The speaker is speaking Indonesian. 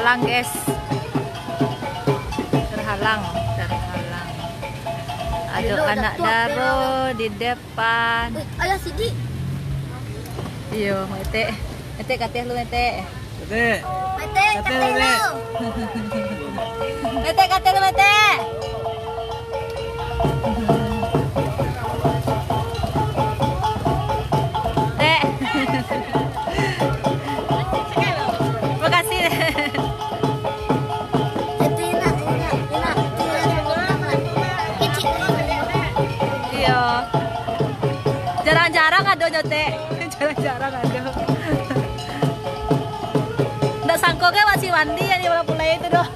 terhalang guys, terhalang. Ada anak daro di depan. Ayah Sidi. Iyo, mete kateh lu mete. Dek. Mete, Kate, kate Dek. lo. Mete kateh lu mete. Dek. Makasih. Itu enak. Kecil. Iya. Jarang-jarang ada nyote. Jarang-jarang ada. Nggak sangkoknya masih mandi ya di bola itu doh.